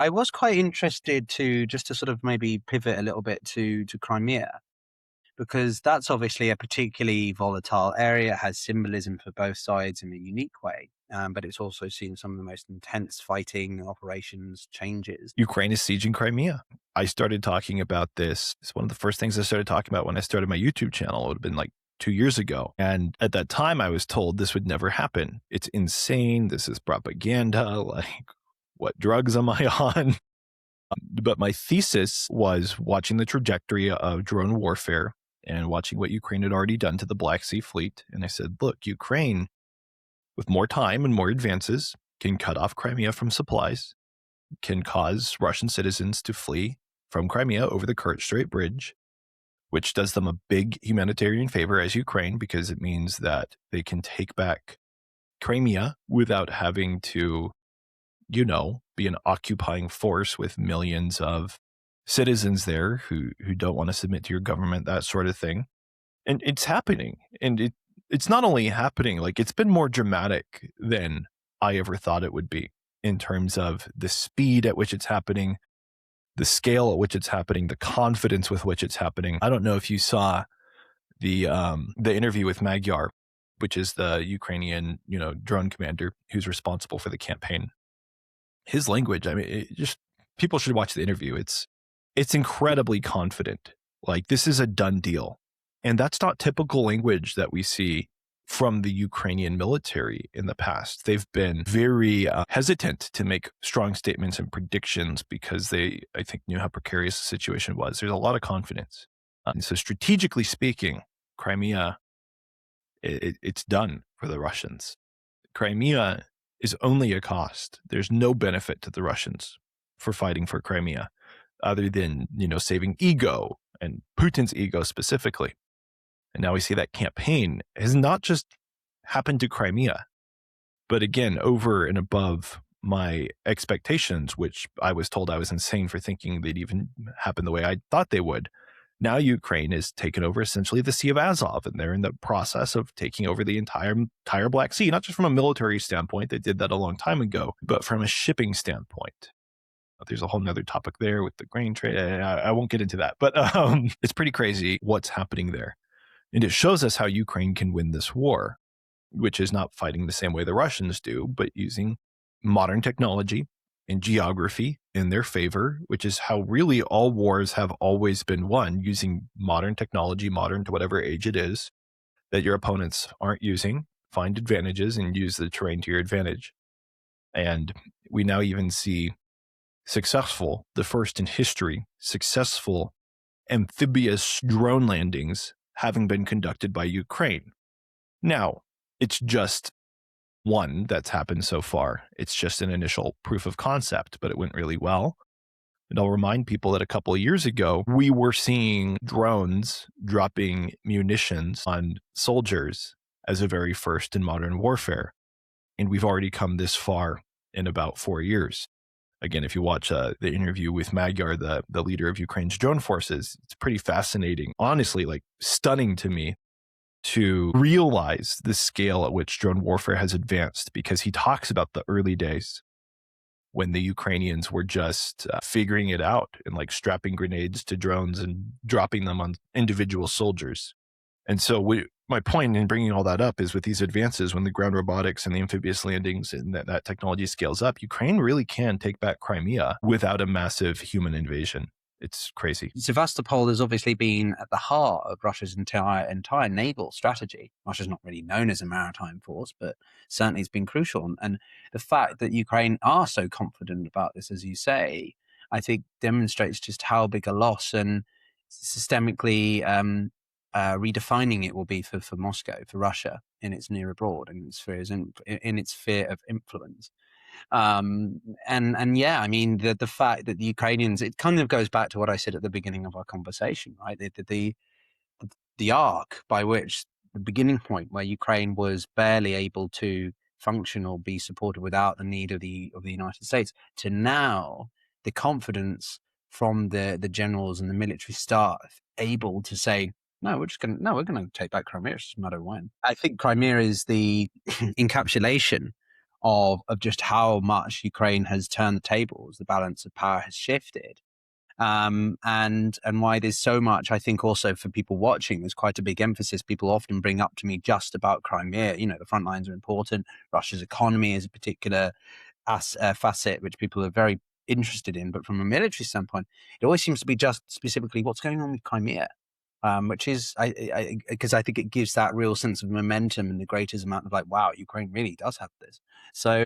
I was quite interested to just to sort of maybe pivot a little bit to Crimea, because that's obviously a particularly volatile area. It has symbolism for both sides in a unique way, but it's also seen some of the most intense fighting operations changes. Ukraine is sieging Crimea. I started talking about this. It's one of the first things I started talking about when I started my YouTube channel. It would have been like 2 years ago. And at that time, I was told this would never happen. It's insane. This is propaganda. Like, what drugs am I on? But my thesis was watching the trajectory of drone warfare and watching what Ukraine had already done to the Black Sea Fleet. And I said, look, Ukraine, with more time and more advances, can cut off Crimea from supplies, can cause Russian citizens to flee from Crimea over the Kerch Strait Bridge, which does them a big humanitarian favor as Ukraine, because it means that they can take back Crimea without having to, be an occupying force with millions of citizens there who don't want to submit to your government, that sort of thing. And it's happening. And it's not only happening, like, it's been more dramatic than I ever thought it would be in terms of the speed at which it's happening, the scale at which it's happening, the confidence with which it's happening. I don't know if you saw the interview with Magyar, which is the Ukrainian, drone commander who's responsible for the campaign. His language, I mean, people should watch the interview. It's incredibly confident. Like, this is a done deal. And that's not typical language that we see from the Ukrainian military in the past. They've been very hesitant to make strong statements and predictions because they, I think, knew how precarious the situation was. There's a lot of confidence. And so strategically speaking, Crimea, it's done for the Russians. Crimea is only a cost. There's no benefit to the Russians for fighting for Crimea other than, saving ego, and Putin's ego specifically. And now we see that campaign has not just happened to Crimea, but again, over and above my expectations, which I was told I was insane for thinking they'd even happen the way I thought they would. Now Ukraine has taken over essentially the Sea of Azov, and they're in the process of taking over the entire Black Sea, not just from a military standpoint, they did that a long time ago, but from a shipping standpoint. There's a whole nother topic there with the grain trade. I won't get into that, but it's pretty crazy what's happening there. And it shows us how Ukraine can win this war, which is not fighting the same way the Russians do, but using modern technology and geography in their favor, which is how really all wars have always been won, using modern technology, modern to whatever age it is, that your opponents aren't using, find advantages and use the terrain to your advantage. And we now even see the first in history, successful amphibious drone landings having been conducted by Ukraine. Now, it's just one that's happened so far. It's just an initial proof of concept, but it went really well. And I'll remind people that a couple of years ago, we were seeing drones dropping munitions on soldiers as a very first in modern warfare. And we've already come this far in about 4 years. Again, if you watch the interview with Magyar, the leader of Ukraine's drone forces, it's pretty fascinating, honestly, like stunning to me to realize the scale at which drone warfare has advanced, because he talks about the early days when the Ukrainians were just figuring it out and like strapping grenades to drones and dropping them on individual soldiers. And so my point in bringing all that up is, with these advances, when the ground robotics and the amphibious landings and that technology scales up, Ukraine really can take back Crimea without a massive human invasion. It's crazy. Sevastopol has obviously been at the heart of Russia's entire naval strategy. Russia's not really known as a maritime force, but certainly it's been crucial. And the fact that Ukraine are so confident about this, as you say, I think demonstrates just how big a loss and systemically redefining it will be for Moscow, for Russia, in its near abroad, in its sphere of influence. And yeah, I mean, the fact that the Ukrainians, it kind of goes back to what I said at the beginning of our conversation, right? The arc by which, the beginning point where Ukraine was barely able to function or be supported without the need of the United States, to now the confidence from the generals and the military staff able to say, we're going to take back Crimea. It's just a matter of when. I think Crimea is the encapsulation of just how much Ukraine has turned the tables, the balance of power has shifted. And why there's so much, I think also for people watching, there's quite a big emphasis. People often bring up to me just about Crimea. The front lines are important. Russia's economy is a particular facet which people are very interested in. But from a military standpoint, it always seems to be just specifically what's going on with Crimea, which is because I think it gives that real sense of momentum and the greatest amount of wow, Ukraine really does have this. So